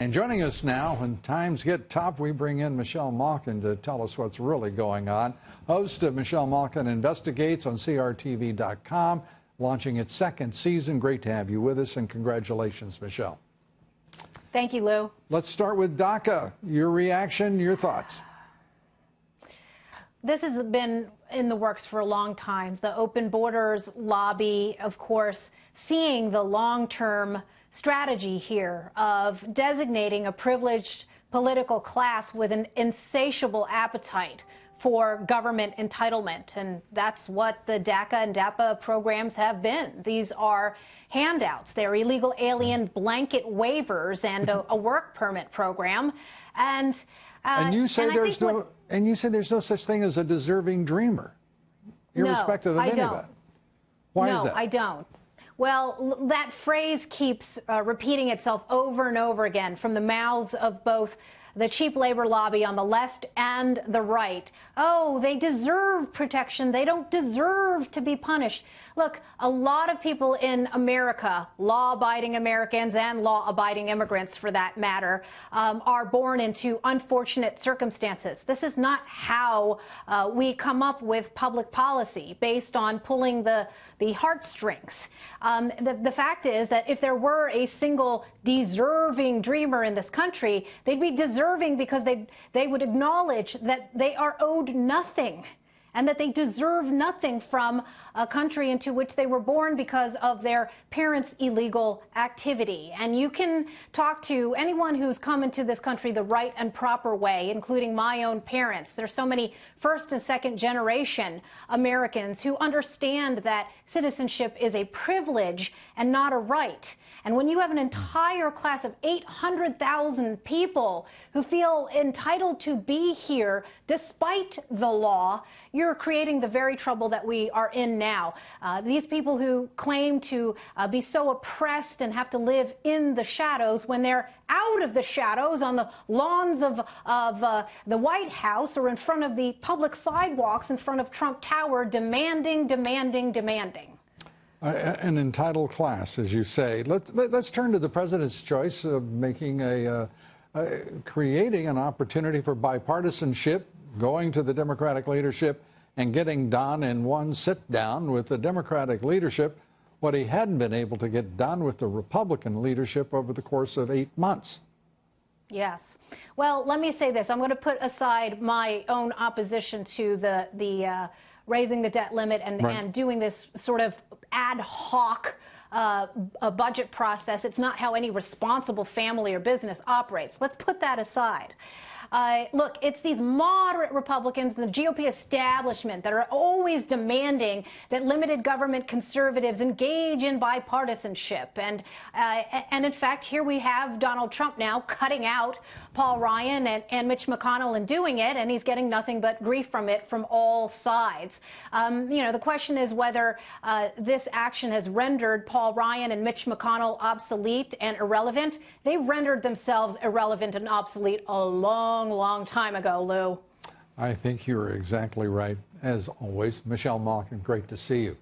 And joining us now, when times get tough, we bring in Michelle Malkin to tell us what's really going on. Host of Michelle Malkin Investigates on CRTV.com, launching its second season. Great to have you with us, and congratulations, Michelle. Thank you, Lou. Let's start with DACA. Your reaction, your thoughts. This has been in the works for a long time. The open borders lobby, of course, seeing the long-term strategy here of designating a privileged political class with an insatiable appetite for government entitlement. And that's what the DACA and DAPA programs have been. These are handouts. They're illegal alien blanket waivers and a work permit program. And you say there's no such thing as a deserving dreamer, irrespective of any of that. Why is that? No, I don't. Well, that phrase keeps repeating itself over and over again from the mouths of both the cheap labor lobby on the left and the right. Oh, they deserve protection. They don't deserve to be punished. Look, a lot of people in America, law-abiding Americans and law-abiding immigrants for that matter, are born into unfortunate circumstances. This is not how we come up with public policy based on pulling the heartstrings. The fact is that if there were a single deserving dreamer in this country, they'd be deserving because they would acknowledge that they are owed nothing and that they deserve nothing from a country into which they were born because of their parents' illegal activity. And you can talk to anyone who's come into this country the right and proper way, including my own parents. There's so many first and second generation Americans who understand that citizenship is a privilege and not a right. And when you have an entire class of 800,000 people who feel entitled to be here despite the law, you're creating the very trouble that we are in now. These people who claim to be so oppressed and have to live in the shadows when they're out of the shadows on the lawns of the White House or in front of the public sidewalks in front of Trump Tower demanding. An entitled class, as you say. Let's turn to the president's choice of making creating an opportunity for bipartisanship, going to the Democratic leadership and getting done in one sit-down with the Democratic leadership what he hadn't been able to get done with the Republican leadership over the course of 8 months. Yes. Well, let me say this. I'm going to put aside my own opposition to the raising the debt limit and doing this sort of ad hoc budget process. It's not how any responsible family or business operates. Let's put that aside. Look, it's these moderate Republicans and the GOP establishment that are always demanding that limited government conservatives engage in bipartisanship. And in fact, here we have Donald Trump now cutting out Paul Ryan and Mitch McConnell and doing it, and he's getting nothing but grief from it from all sides. You know, the question is whether this action has rendered Paul Ryan and Mitch McConnell obsolete and irrelevant. They rendered themselves irrelevant and obsolete a long time ago, Lou. I think you're exactly right. As always, Michelle Malkin, great to see you.